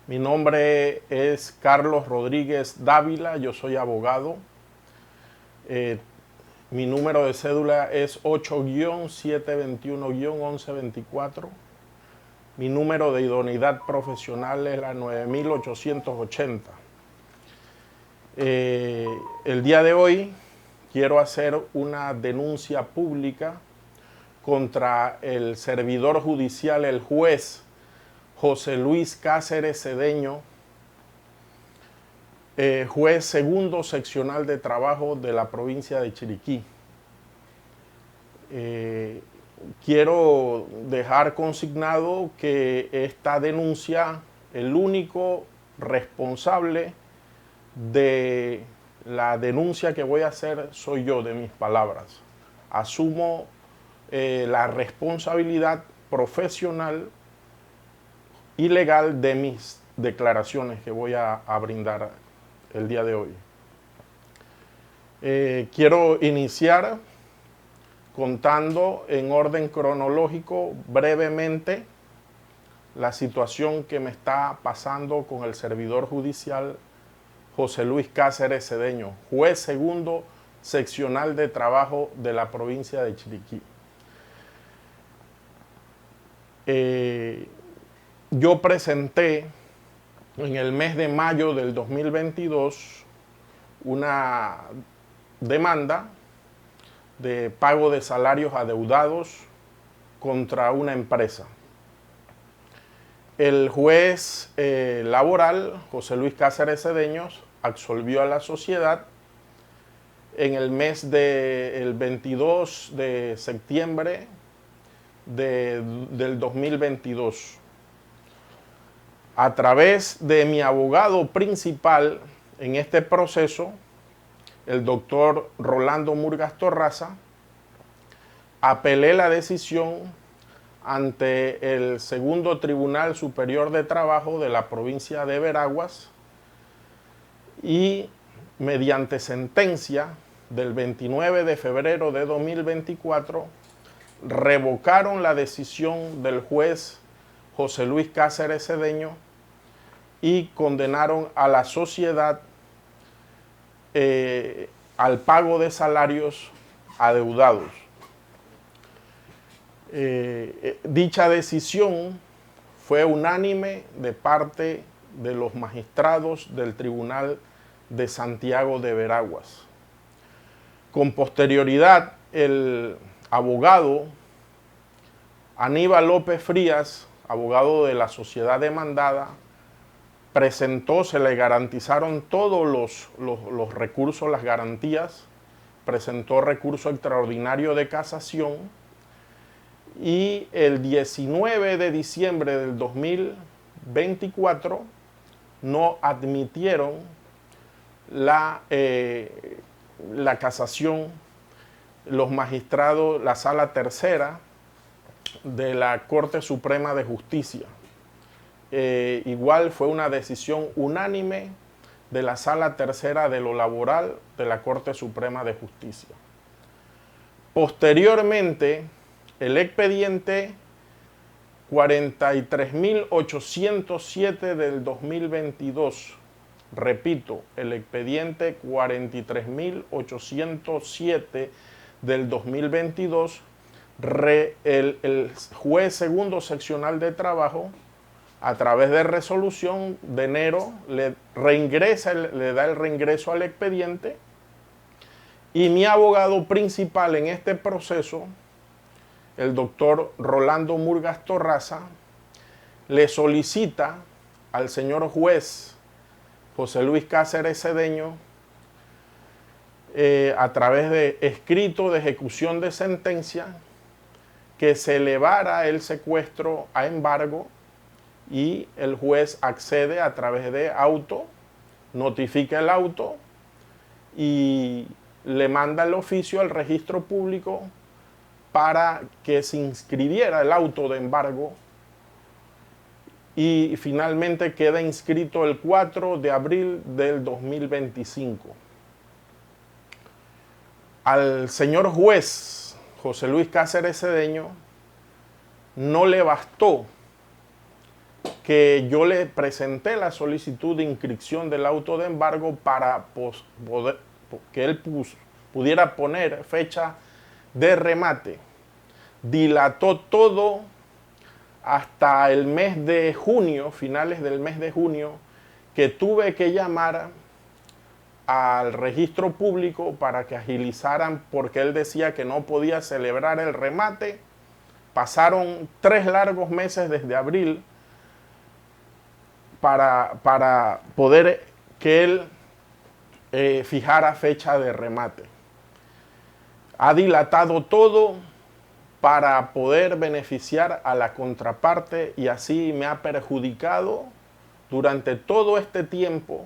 Mi nombre es Carlos Rodríguez Dávila, yo soy abogado. Eh, Mi número de cédula es 8-721-1124. Mi número de idoneidad profesional es la 9880. El día de hoy quiero hacer una denuncia pública contra el servidor judicial, el juez José Luis Cáceres Cedeño, juez segundo seccional de trabajo de la provincia de Chiriquí. Quiero dejar consignado que esta denuncia, el único responsable de la denuncia que voy a hacer soy yo, de mis palabras. Asumo la responsabilidad profesional y legal de mis declaraciones que voy a brindar el día de hoy. Quiero iniciar contando en orden cronológico brevemente la situación que me está pasando con el servidor judicial José Luis Cáceres Cedeño, juez segundo seccional de trabajo de la provincia de Chiriquí. Yo presenté en el mes de mayo del 2022 una demanda de pago de salarios adeudados contra una empresa. El juez laboral, José Luis Cáceres Cedeño, absolvió a la sociedad en el mes del 22 de septiembre del 2022. A través de mi abogado principal en este proceso, el doctor Rolando Murgas Torraza, apelé la decisión ante el segundo Tribunal Superior de Trabajo de la provincia de Veraguas y mediante sentencia del 29 de febrero de 2024 revocaron la decisión del juez José Luis Cáceres Cedeño y condenaron a la sociedad al pago de salarios adeudados. Dicha decisión fue unánime de parte de los magistrados del Tribunal de Santiago de Veraguas. Con posterioridad, el abogado Aníbal López Frías, abogado de la sociedad demandada, se le garantizaron todos los recursos, las garantías, presentó recurso extraordinario de casación y el 19 de diciembre del 2024 no admitieron la casación los magistrados, la Sala Tercera de la Corte Suprema de Justicia. Igual fue una decisión unánime de la Sala Tercera de lo Laboral de la Corte Suprema de Justicia. Posteriormente, el expediente 43.807 del 2022, repito, el expediente 43.807 del 2022, el juez segundo seccional de trabajo, a través de resolución de enero, le da el reingreso al expediente y mi abogado principal en este proceso, el doctor Rolando Murgas Torraza, le solicita al señor juez José Luis Cáceres Cedeño, a través de escrito de ejecución de sentencia, que se elevara el secuestro a embargo, y el juez accede a través de auto, notifica el auto y le manda el oficio al registro público para que se inscribiera el auto de embargo y finalmente queda inscrito el 4 de abril del 2025. Al señor juez José Luis Cáceres Cedeño no le bastó que yo le presenté la solicitud de inscripción del auto de embargo para que él pudiera poner fecha de remate. Dilató todo hasta el mes de junio, finales del mes de junio, que tuve que llamar al registro público para que agilizaran, porque él decía que no podía celebrar el remate. Pasaron 3 largos meses desde abril para poder que él fijara fecha de remate. Ha dilatado todo para poder beneficiar a la contraparte y así me ha perjudicado durante todo este tiempo.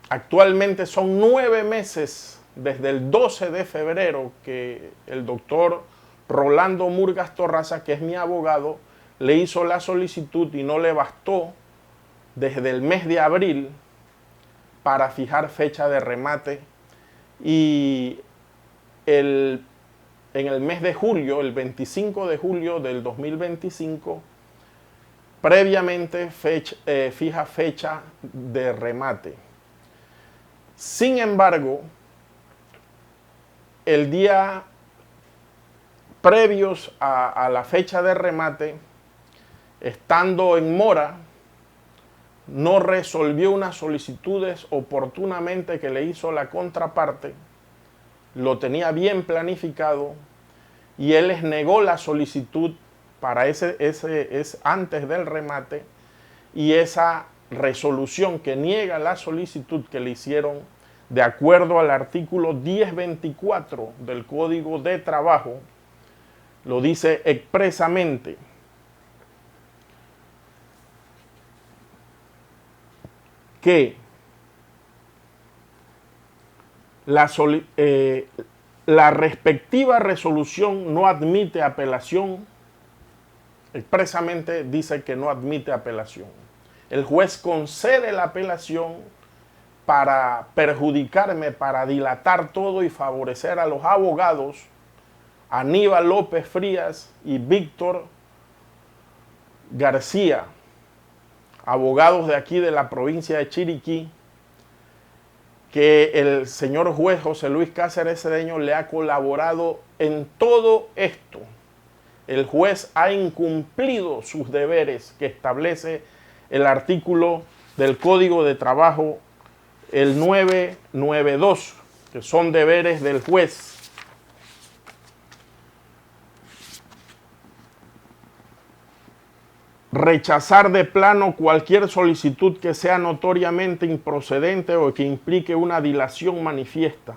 Actualmente son 9 meses desde el 12 de febrero que el doctor Rolando Murgas Torraza, que es mi abogado, le hizo la solicitud y no le bastó desde el mes de abril para fijar fecha de remate. Y en el mes de julio, el 25 de julio del 2025, previamente fija fecha de remate. Sin embargo, el día previos a la fecha de remate, estando en mora, no resolvió unas solicitudes oportunamente que le hizo la contraparte, lo tenía bien planificado y él les negó la solicitud para antes del remate, y esa resolución que niega la solicitud que le hicieron de acuerdo al artículo 1024 del Código de Trabajo, lo dice expresamente. Que la respectiva resolución no admite apelación. Expresamente dice que no admite apelación. El juez concede la apelación para perjudicarme, para dilatar todo y favorecer a los abogados Aníbal López Frías y Víctor García, abogados de aquí de la provincia de Chiriquí, que el señor juez José Luis Cáceres Cedeño le ha colaborado en todo esto. El juez ha incumplido sus deberes que establece el artículo del Código de Trabajo, el 992, que son deberes del juez. Rechazar de plano cualquier solicitud que sea notoriamente improcedente o que implique una dilación manifiesta.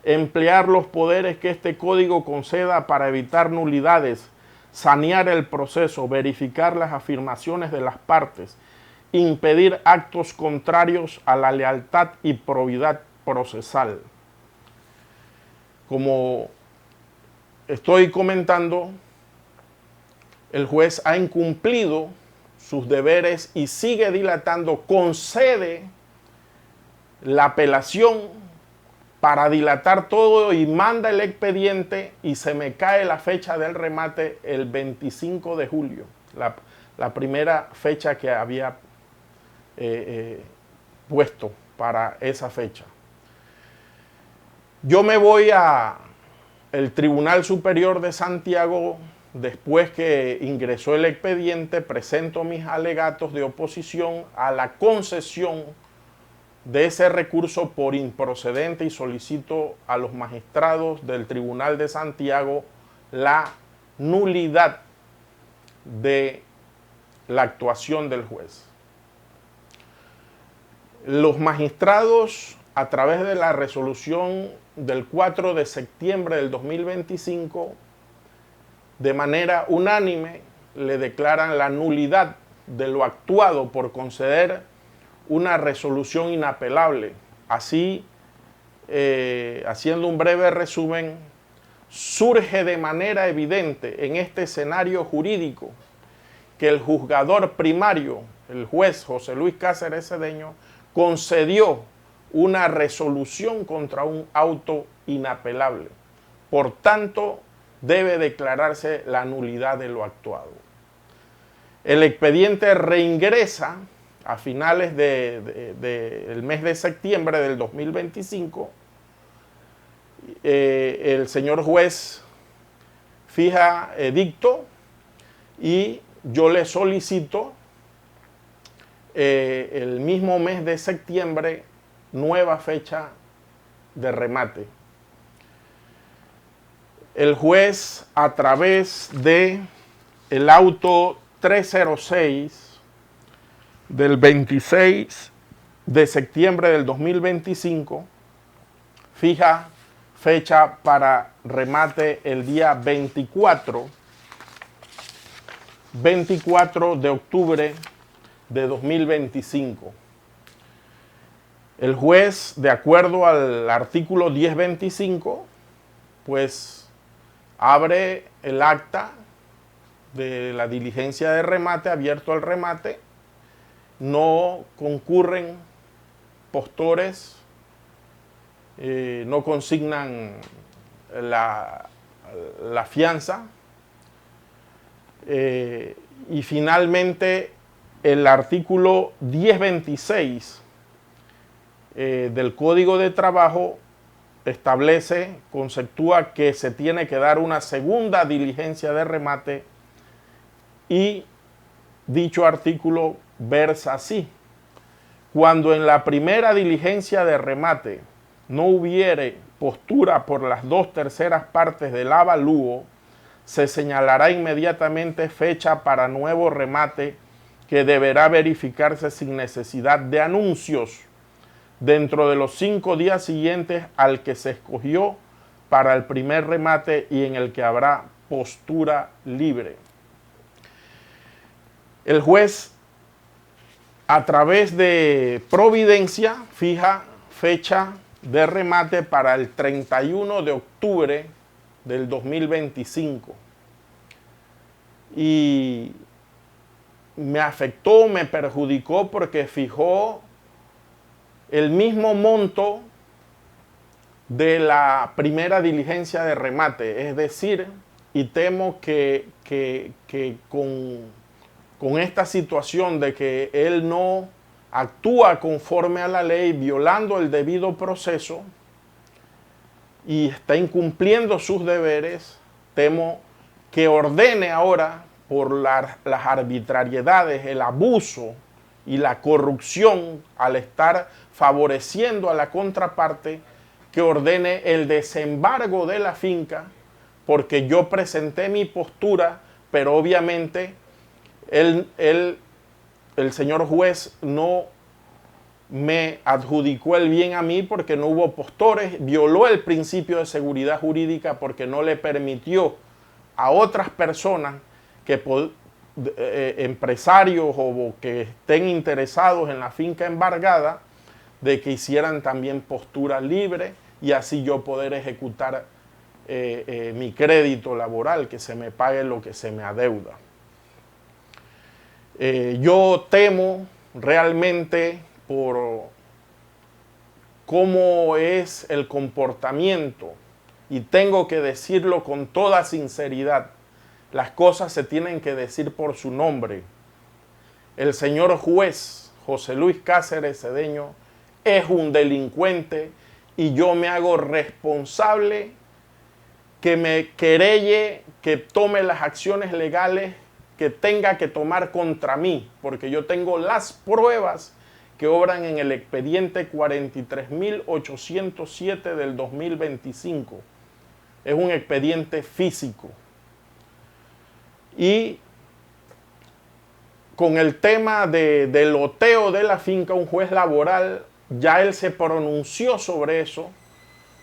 Emplear los poderes que este código conceda para evitar nulidades, sanear el proceso, verificar las afirmaciones de las partes, impedir actos contrarios a la lealtad y probidad procesal. Como estoy comentando, el juez ha incumplido sus deberes y sigue dilatando, concede la apelación para dilatar todo y manda el expediente, y se me cae la fecha del remate el 25 de julio, la primera fecha que había puesto para esa fecha. Yo me voy al Tribunal Superior de Santiago. Después que ingresó el expediente, presento mis alegatos de oposición a la concesión de ese recurso por improcedente y solicito a los magistrados del Tribunal de Santiago la nulidad de la actuación del juez. Los magistrados, a través de la resolución del 4 de septiembre del 2025, de manera unánime le declaran la nulidad de lo actuado por conceder una resolución inapelable. Así, haciendo un breve resumen, surge de manera evidente en este escenario jurídico que el juzgador primario, el juez José Luis Cáceres Cedeño, concedió una resolución contra un auto inapelable. Por tanto, debe declararse la nulidad de lo actuado. El expediente reingresa a finales del mes de septiembre del 2025. El señor juez fija edicto y yo le solicito el mismo mes de septiembre nueva fecha de remate. El juez, a través de el auto 306 del 26 de septiembre del 2025, fija fecha para remate el día 24 de octubre de 2025. El juez, de acuerdo al artículo 1025, pues abre el acta de la diligencia de remate, abierto al remate, no concurren postores, no consignan la fianza, y finalmente el artículo 1026 del Código de Trabajo establece, conceptúa que se tiene que dar una segunda diligencia de remate, y dicho artículo versa así: cuando en la primera diligencia de remate no hubiere postura por las 2/3 partes del avalúo, se señalará inmediatamente fecha para nuevo remate, que deberá verificarse sin necesidad de anuncios dentro de los 5 días siguientes al que se escogió para el primer remate y en el que habrá postura libre. El juez, a través de providencia, fija fecha de remate para el 31 de octubre del 2025. Y me afectó, me perjudicó, porque fijó el mismo monto de la primera diligencia de remate. Es decir, y temo que con esta situación de que él no actúa conforme a la ley, violando el debido proceso y está incumpliendo sus deberes, temo que ordene ahora, por las arbitrariedades, el abuso y la corrupción, al estar favoreciendo a la contraparte, que ordene el desembargo de la finca, porque yo presenté mi postura, pero obviamente el señor juez no me adjudicó el bien a mí, porque no hubo postores, violó el principio de seguridad jurídica, porque no le permitió a otras personas, empresarios o que estén interesados en la finca embargada, de que hicieran también postura libre, y así yo poder ejecutar mi crédito laboral, que se me pague lo que se me adeuda. Yo temo realmente por cómo es el comportamiento, y tengo que decirlo con toda sinceridad, las cosas se tienen que decir por su nombre. El señor juez José Luis Cáceres Cedeño es un delincuente, y yo me hago responsable, que me querelle, que tome las acciones legales que tenga que tomar contra mí, porque yo tengo las pruebas que obran en el expediente 43.807 del 2025. Es un expediente físico. Y con el tema del loteo de la finca, un juez laboral, ya él se pronunció sobre eso,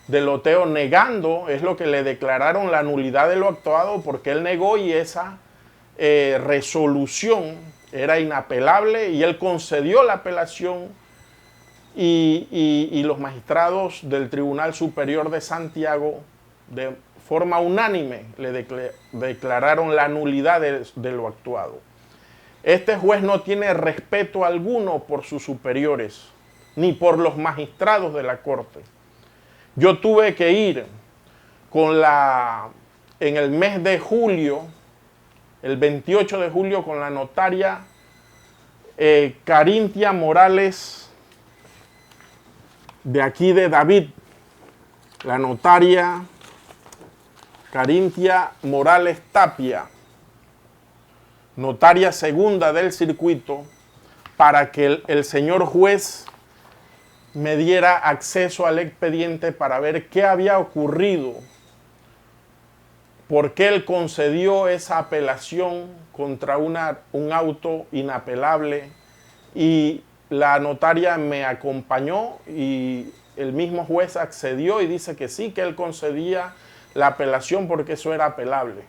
del loteo, negando, es lo que le declararon, la nulidad de lo actuado, porque él negó, y esa resolución era inapelable, y él concedió la apelación, y los magistrados del Tribunal Superior de Santiago, de forma unánime, le declararon la nulidad de lo actuado. Este juez no tiene respeto alguno por sus superiores, ni por los magistrados de la Corte. Yo tuve que ir en el mes de julio el 28 de julio con la notaria Carintia Morales, de aquí de David, la notaria Carintia Morales Tapia, notaria segunda del circuito, para que el señor juez me diera acceso al expediente para ver qué había ocurrido, por qué él concedió esa apelación contra un auto inapelable, y la notaria me acompañó y el mismo juez accedió y dice que sí, que él concedía la apelación porque eso era apelable.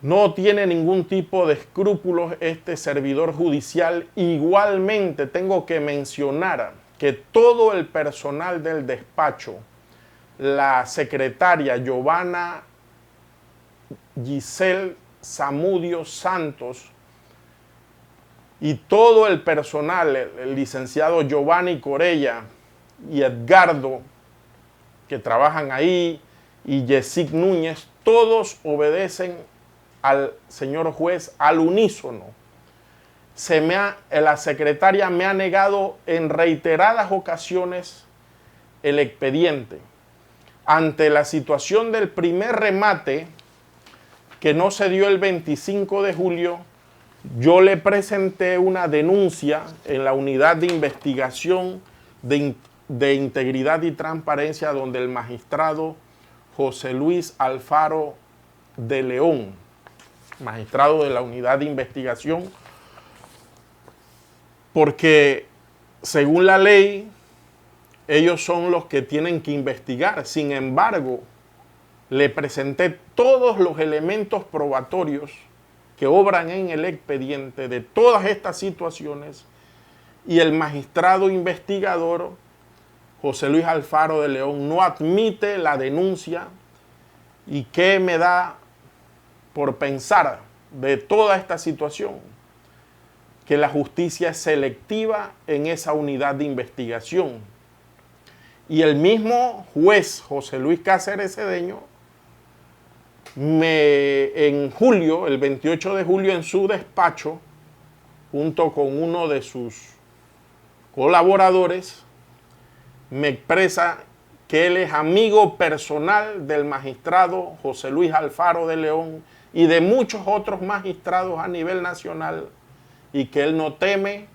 No tiene ningún tipo de escrúpulos este servidor judicial. Igualmente tengo que mencionar que todo el personal del despacho, la secretaria Giovanna Giselle Zamudio Santos y todo el personal, el licenciado Giovanni Corella y Edgardo, que trabajan ahí, y Yesic Núñez, todos obedecen al señor juez al unísono. La secretaria me ha negado en reiteradas ocasiones el expediente. Ante la situación del primer remate, que no se dio el 25 de julio, yo le presenté una denuncia en la unidad de investigación de integridad y transparencia, donde el magistrado José Luis Alfaro de León, magistrado de la unidad de investigación, porque según la ley ellos son los que tienen que investigar. Sin embargo, le presenté todos los elementos probatorios que obran en el expediente de todas estas situaciones, y el magistrado investigador José Luis Alfaro de León no admite la denuncia. ¿Y qué me da por pensar de toda esta situación? Que la justicia es selectiva en esa unidad de investigación. Y el mismo juez José Luis Cáceres Cedeño, en julio, el 28 de julio, en su despacho, junto con uno de sus colaboradores, me expresa que él es amigo personal del magistrado José Luis Alfaro de León y de muchos otros magistrados a nivel nacional, y que él no teme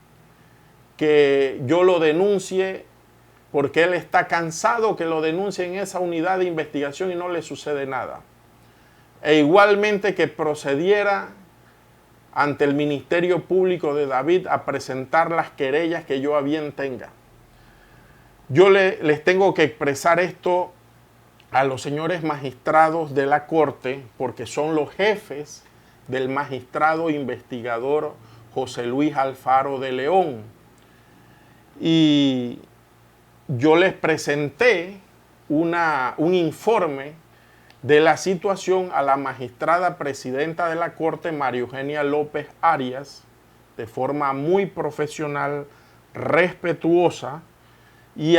que yo lo denuncie, porque él está cansado que lo denuncie en esa unidad de investigación y no le sucede nada. E igualmente que procediera ante el Ministerio Público de David a presentar las querellas que yo a bien tenga. Yo les tengo que expresar esto a los señores magistrados de la Corte, porque son los jefes del magistrado investigador José Luis Alfaro de León. Y yo les presenté un informe de la situación a la magistrada presidenta de la Corte, María Eugenia López Arias, de forma muy profesional, respetuosa, y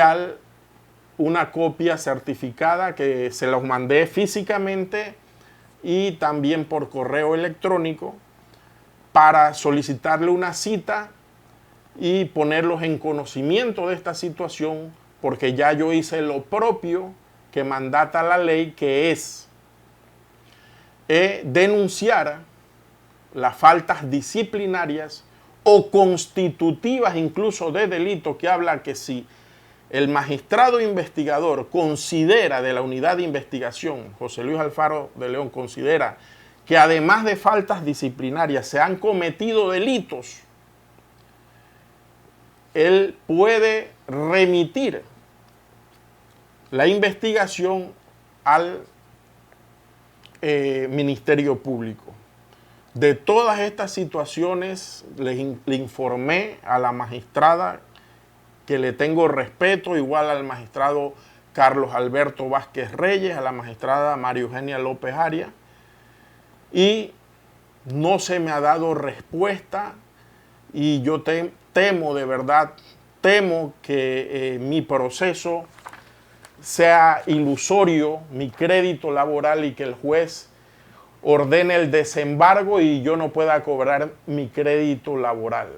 una copia certificada que se los mandé físicamente y también por correo electrónico, para solicitarle una cita y ponerlos en conocimiento de esta situación, porque ya yo hice lo propio que mandata la ley, que es denunciar las faltas disciplinarias o constitutivas incluso de delito, que habla que si el magistrado investigador considera, de la unidad de investigación, José Luis Alfaro de León, considera que además de faltas disciplinarias se han cometido delitos, él puede remitir la investigación al Ministerio Público. De todas estas situaciones le informé a la magistrada, que le tengo respeto, igual al magistrado Carlos Alberto Vázquez Reyes, a la magistrada María Eugenia López Arias, y no se me ha dado respuesta, y yo temo, de verdad, temo que mi proceso sea ilusorio, mi crédito laboral, y que el juez ordene el desembargo y yo no pueda cobrar mi crédito laboral.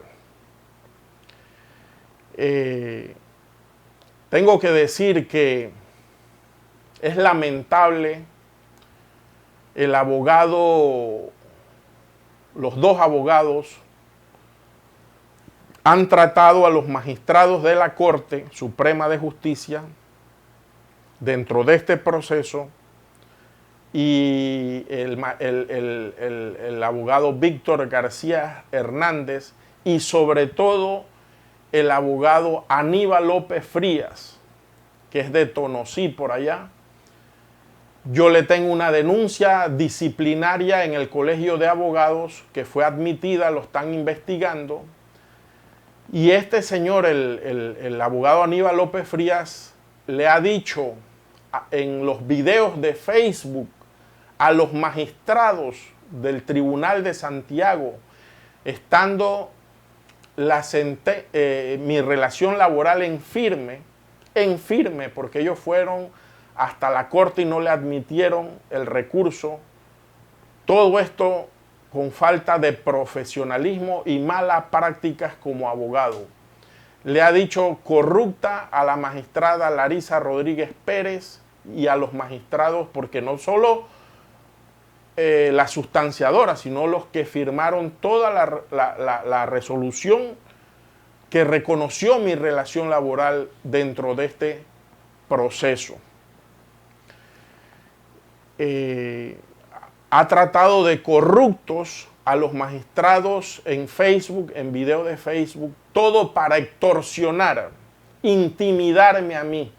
Tengo que decir que es lamentable el abogado, los dos abogados han tratado a los magistrados de la Corte Suprema de Justicia dentro de este proceso, y el abogado Víctor García Hernández y sobre todo el abogado Aníbal López Frías, que es de Tonosí por allá. Yo le tengo una denuncia disciplinaria en el Colegio de Abogados que fue admitida, lo están investigando. Y este señor, el abogado Aníbal López Frías, le ha dicho en los videos de Facebook a los magistrados del Tribunal de Santiago, estando mi relación laboral en firme, porque ellos fueron hasta la corte y no le admitieron el recurso. Todo esto con falta de profesionalismo y malas prácticas como abogado. Le ha dicho corrupta a la magistrada Larisa Rodríguez Pérez y a los magistrados, porque no solo la sustanciadora, sino los que firmaron toda la resolución que reconoció mi relación laboral dentro de este proceso. Ha tratado de corruptos a los magistrados en Facebook, en video de Facebook, todo para extorsionar, intimidarme a mí,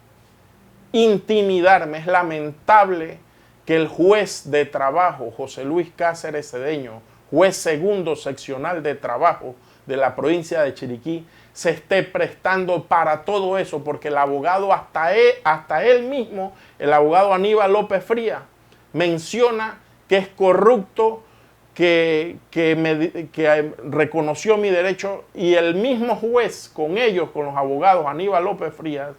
intimidarme. Es lamentable que el juez de trabajo, José Luis Cáceres Cedeño, juez segundo seccional de trabajo de la provincia de Chiriquí, se esté prestando para todo eso, porque el abogado, hasta él mismo, el abogado Aníbal López Frías, menciona que es corrupto, que reconoció mi derecho, y el mismo juez con ellos, con los abogados Aníbal López Frías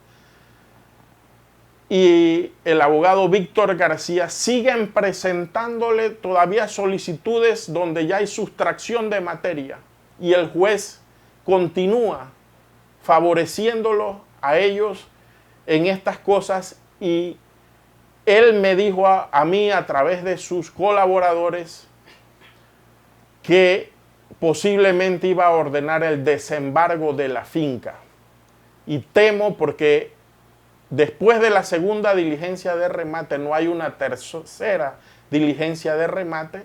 y el abogado Víctor García, siguen presentándole todavía solicitudes donde ya hay sustracción de materia, y el juez continúa favoreciéndolos a ellos en estas cosas. Y él me dijo a mí, a través de sus colaboradores, que posiblemente iba a ordenar el desembargo de la finca. Y temo, porque después de la segunda diligencia de remate no hay una tercera diligencia de remate,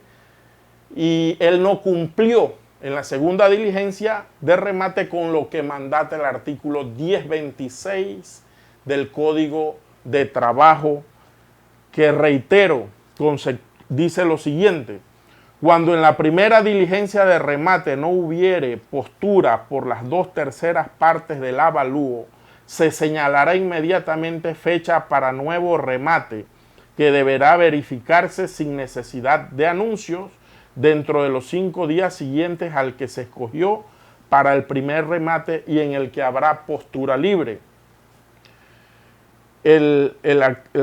y él no cumplió en la segunda diligencia de remate con lo que mandata el artículo 1026 del Código de Trabajo, que, reitero, dice lo siguiente: cuando en la primera diligencia de remate no hubiere postura por las 2/3 partes del avalúo, se señalará inmediatamente fecha para nuevo remate, que deberá verificarse sin necesidad de anuncios dentro de los 5 días siguientes al que se escogió para el primer remate, y en el que habrá postura libre. El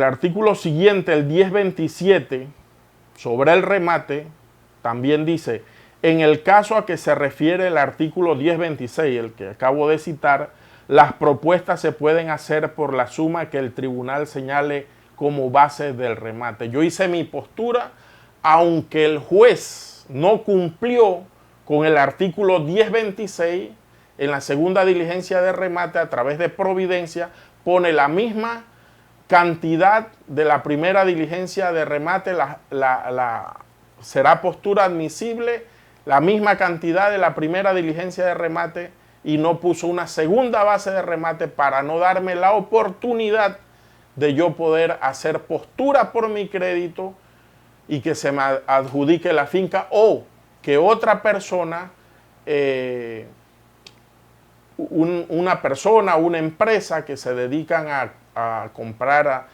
artículo siguiente, el 1027, sobre el remate, también dice: en el caso a que se refiere el artículo 1026, el que acabo de citar, las propuestas se pueden hacer por la suma que el tribunal señale como base del remate. Yo hice mi postura, aunque el juez no cumplió con el artículo 1026, en la segunda diligencia de remate, a través de providencia, pone la misma cantidad de la primera diligencia de remate, será postura admisible, la misma cantidad de la primera diligencia de remate, y no puso una segunda base de remate para no darme la oportunidad de yo poder hacer postura por mi crédito y que se me adjudique la finca, o que otra persona, una persona, una empresa que se dedican a comprar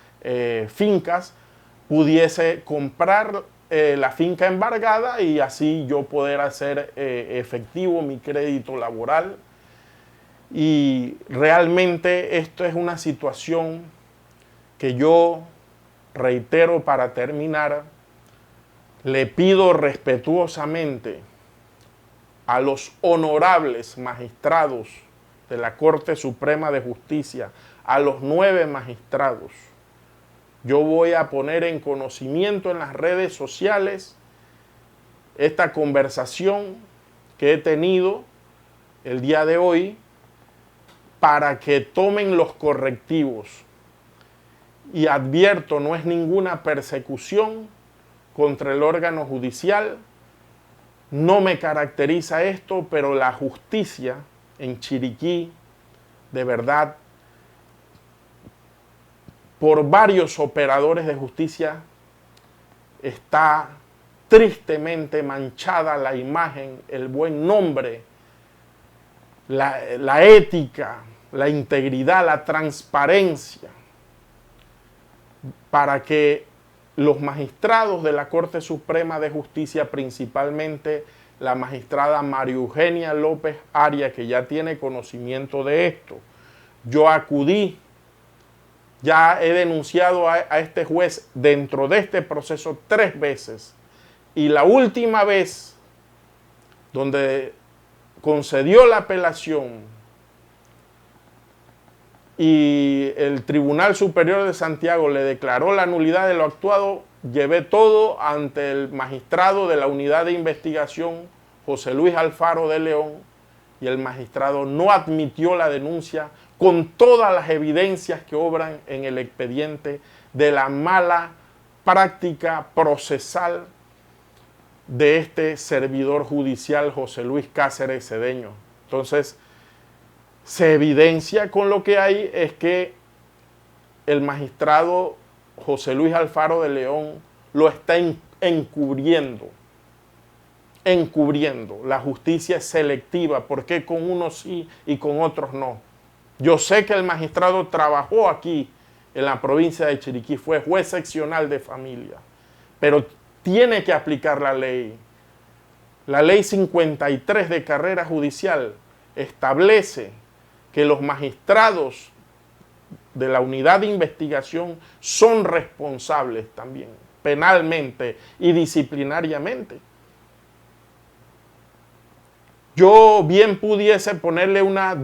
fincas, pudiese comprar la finca embargada, y así yo poder hacer efectivo mi crédito laboral. Y realmente esto es una situación que yo, reitero para terminar, Le pido respetuosamente a los honorables magistrados de la Corte Suprema de Justicia, a los 9 magistrados, yo voy a poner en conocimiento en las redes sociales esta conversación que he tenido el día de hoy para que tomen los correctivos. Y advierto, no es ninguna persecución contra el órgano judicial, no me caracteriza esto, pero la justicia en Chiriquí, de verdad, por varios operadores de justicia, está tristemente manchada la imagen, el buen nombre, la ética, la integridad, la transparencia, para que los magistrados de la Corte Suprema de Justicia, principalmente la magistrada María Eugenia López Arias, que ya tiene conocimiento de esto. Yo acudí, ya he denunciado a este juez dentro de este proceso 3 veces. Y la última vez, donde concedió la apelación y el Tribunal Superior de Santiago le declaró la nulidad de lo actuado, llevé todo ante el magistrado de la Unidad de Investigación, José Luis Alfaro de León, y el magistrado no admitió la denuncia con todas las evidencias que obran en el expediente de la mala práctica procesal de este servidor judicial José Luis Cáceres Cedeño. Entonces, se evidencia con lo que hay es que el magistrado José Luis Alfaro de León lo está encubriendo. La justicia es selectiva, ¿por qué con unos sí y con otros no? Yo sé que el magistrado trabajó aquí en la provincia de Chiriquí, fue juez seccional de familia, pero tiene que aplicar la ley. La ley 53 de carrera judicial establece que los magistrados de la unidad de investigación son responsables también, penalmente y disciplinariamente. Yo bien pudiese ponerle una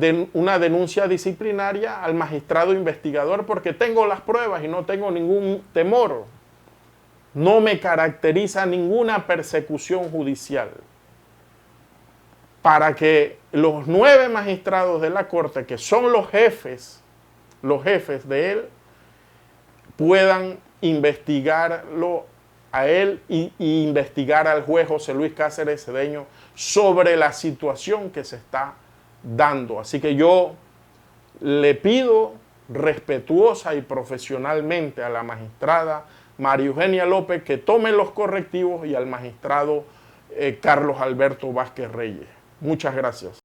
denuncia disciplinaria al magistrado investigador porque tengo las pruebas y no tengo ningún temor. No me caracteriza ninguna persecución judicial. Para que los 9 magistrados de la Corte, que son los jefes de él, puedan investigarlo a él y investigar al juez José Luis Cáceres Cedeño sobre la situación que se está dando. Así que yo le pido respetuosa y profesionalmente a la magistrada María Eugenia López que tome los correctivos y al magistrado Carlos Alberto Vázquez Reyes. Muchas gracias.